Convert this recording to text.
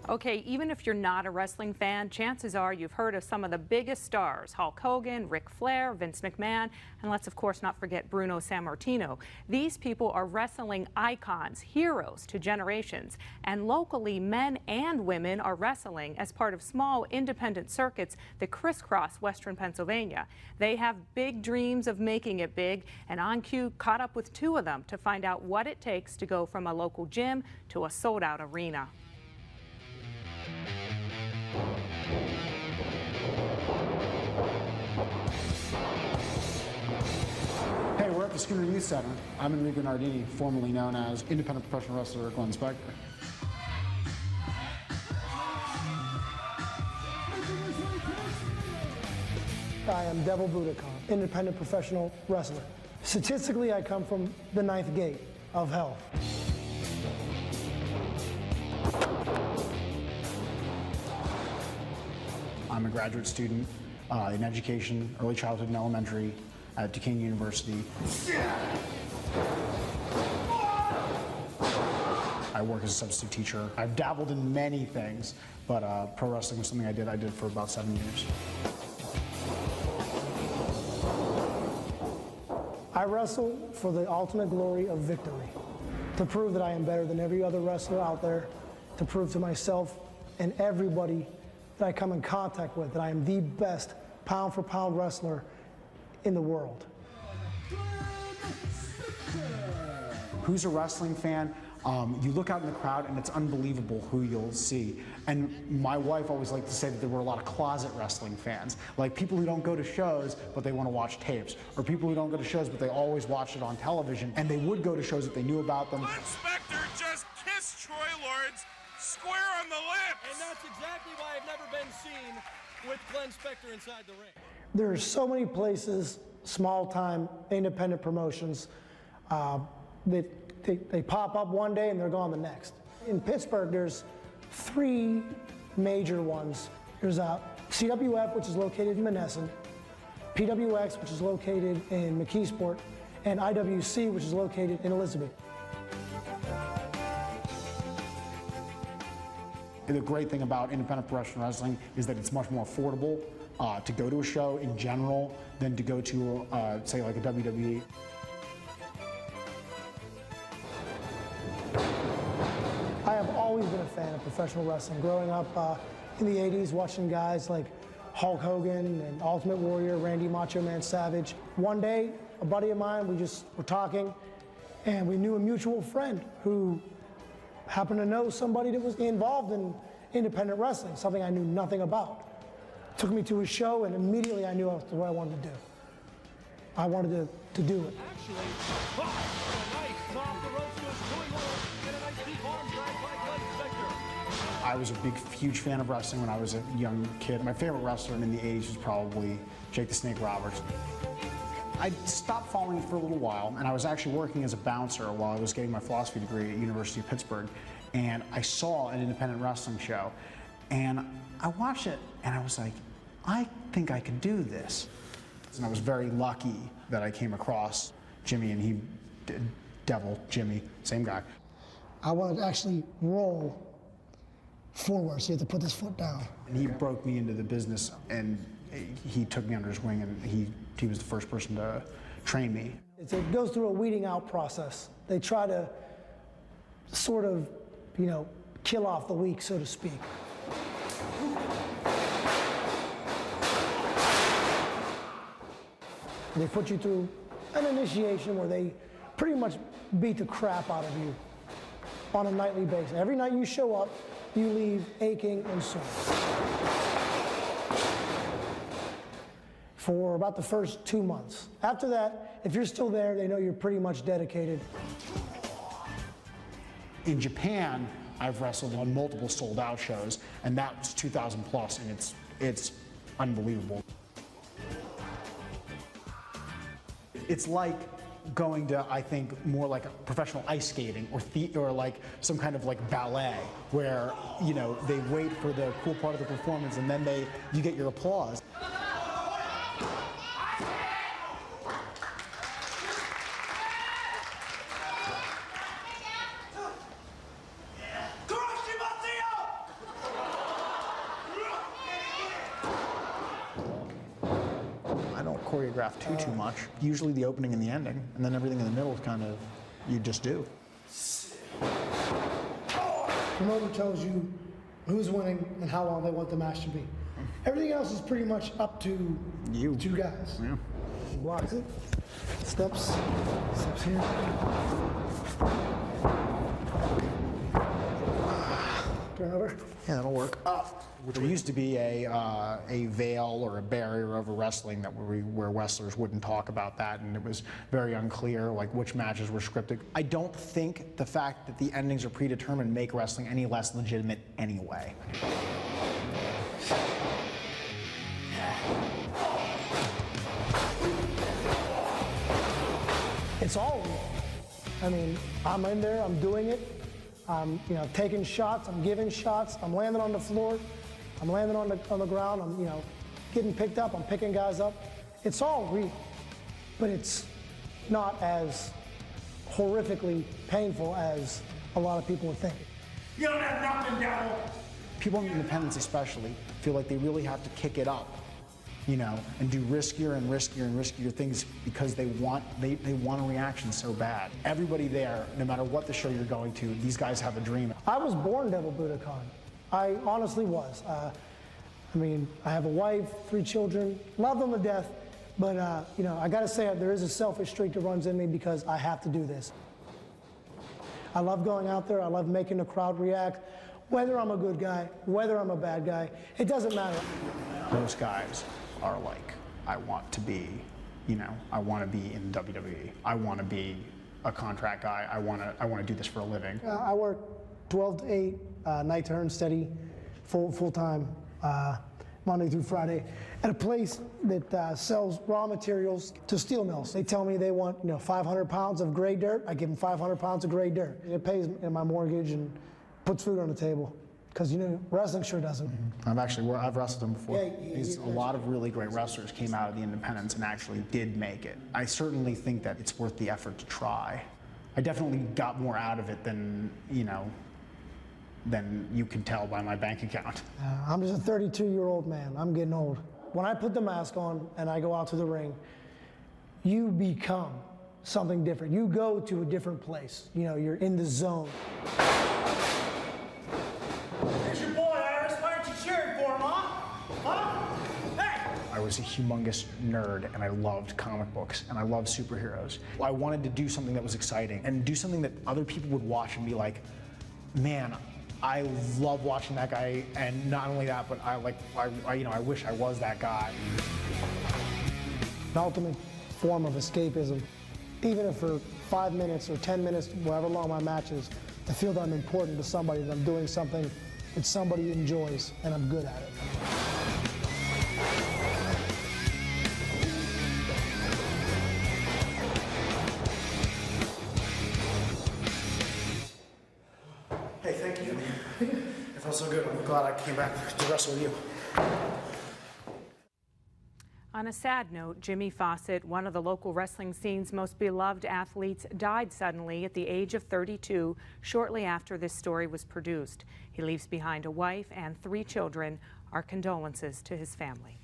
Okay, even if you're not a wrestling fan, chances are you've heard of some of the biggest stars: Hulk Hogan, Ric Flair, Vince McMahon, and let's of course not forget Bruno Sammartino. These people are wrestling icons, heroes to generations, and locally men and women are wrestling as part of small independent circuits that crisscross western Pennsylvania. They have big dreams of making it big, and On Cue caught up with two of them to find out what it takes to go from a local gym to a sold-out arena. Hey, we're at the Schooner Youth Center. I'm Enrico Nardini, formerly known as independent professional wrestler Glenn Spectre. I am Devil Bhudakahn, independent professional wrestler. Statistically, I come from the 9th gate of hell. I'm a graduate student in education, early childhood and elementary at Duquesne University. I work as a substitute teacher. I've dabbled in many things, but pro wrestling was something I did for about 7 years. I wrestle for the ultimate glory of victory, to prove that I am better than every other wrestler out there, to prove to myself and everybody that I come in contact with that I am the best pound-for-pound wrestler in the world. Who's a wrestling fan? You look out in the crowd and it's unbelievable who you'll see. And my wife always liked to say that there were a lot of closet wrestling fans, like people who don't go to shows but they want to watch tapes, or people who don't go to shows but they always watch it on television, and they would go to shows if they knew about them. Spectre just kissed Troy Lawrence square on the lips! And that's exactly why I've never been seen with Glenn Spectre inside the ring. There are so many places, small-time independent promotions, that they pop up one day and they're gone the next. In Pittsburgh, there's 3 major ones. There's CWF, which is located in Menneson, PWX, which is located in McKeesport, and IWC, which is located in Elizabeth. The great thing about independent professional wrestling is that it's much more affordable to go to a show in general than to go to, say, like a WWE. I have always been a fan of professional wrestling. Growing up in the 80s, watching guys like Hulk Hogan and Ultimate Warrior, Randy Macho Man Savage. One day, a buddy of mine, we just were talking, and we knew a mutual friend who happened to know somebody that was involved in independent wrestling, something I knew nothing about. Took me to his show, and immediately I knew that's what I wanted to do. I wanted to do it. Actually, a nice off the ropes was Troy Lawrence, and a nice deep arm drag by Glenn Spectre. I was a huge fan of wrestling when I was a young kid. My favorite wrestler in the 80s was probably Jake the Snake Roberts. I stopped following it for a little while, and I was actually working as a bouncer while I was getting my philosophy degree at University of Pittsburgh, and I saw an independent wrestling show, and I watched it, and I was like, I think I could do this. And I was very lucky that I came across Jimmy, and he did Devil, Jimmy, same guy. I wanted to actually roll forward, so you have to put this foot down. And he broke me into the business, and he took me under his wing, and he was the first person to train me. It goes through a weeding out process. They try to sort of, kill off the weak, so to speak. They put you through an initiation where they pretty much beat the crap out of you on a nightly basis. Every night you show up, you leave aching and sore. For about the first 2 months. After that, if you're still there, they know you're pretty much dedicated. In Japan, I've wrestled on multiple sold-out shows, and that's 2,000 plus, and it's unbelievable. It's like going to, I think, more like a professional ice skating or like some kind of like ballet, where they wait for the cool part of the performance, and then you get your applause. choreograph too much. Usually the opening and the ending, and then everything in the middle is kind of, you just do. Promoter tells you who's winning and how long they want the match to be. Everything else is pretty much up to You. two guys. Yeah. He blocks it, steps here. Turn over. Yeah, that'll work. There used to be a veil or a barrier over wrestling that where wrestlers wouldn't talk about that, and it was very unclear like which matches were scripted. I don't think the fact that the endings are predetermined make wrestling any less legitimate anyway. It's all real. I mean, I'm in there, I'm doing it. I'm, taking shots, I'm giving shots, I'm landing on the floor, I'm landing on the ground, I'm, getting picked up, I'm picking guys up. It's all real, but it's not as horrifically painful as a lot of people would think. You don't have nothing, Devil! People in independence especially feel like they really have to kick it up, and do riskier and riskier and riskier things because they want a reaction so bad. Everybody there, no matter what the show you're going to, these guys have a dream. I was born Devil Bhudakahn. I honestly was. I have a wife, 3 children, love them to death, but I gotta say there is a selfish streak that runs in me because I have to do this. I love going out there, I love making the crowd react, whether I'm a good guy, whether I'm a bad guy, it doesn't matter. Most guys are like, I want to be, I want to be in WWE. I want to be a contract guy. I want to do this for a living. I work 12 to 8, night to earn steady, full time, Monday through Friday, at a place that sells raw materials to steel mills. They tell me they want 500 pounds of gray dirt. I give them 500 pounds of gray dirt. It pays my mortgage and puts food on the table. Because wrestling sure doesn't. I've wrestled him before. Yeah, A lot of really great wrestlers came out of the independents and actually did make it. I certainly think that it's worth the effort to try. I definitely got more out of it than you can tell by my bank account. I'm just a 32-year-old man. I'm getting old. When I put the mask on and I go out to the ring, you become something different. You go to a different place. You're in the zone. There's your boy, Iris. Why aren't you cheering for him, huh? Hey! I was a humongous nerd and I loved comic books and I loved superheroes. I wanted to do something that was exciting and do something that other people would watch and be like, man, I love watching that guy, and not only that, but I wish I was that guy. An ultimate form of escapism. Even if for 5 minutes or 10 minutes, however long my match is, to feel that I'm important to somebody, that I'm doing something that somebody enjoys and I'm good at it. Hey, thank you. It felt so good. I'm glad I came back to wrestle with you. On a sad note, Jimmy Fawcett, one of the local wrestling scene's most beloved athletes, died suddenly at the age of 32 shortly after this story was produced. He leaves behind a wife and 3 children. Our condolences to his family.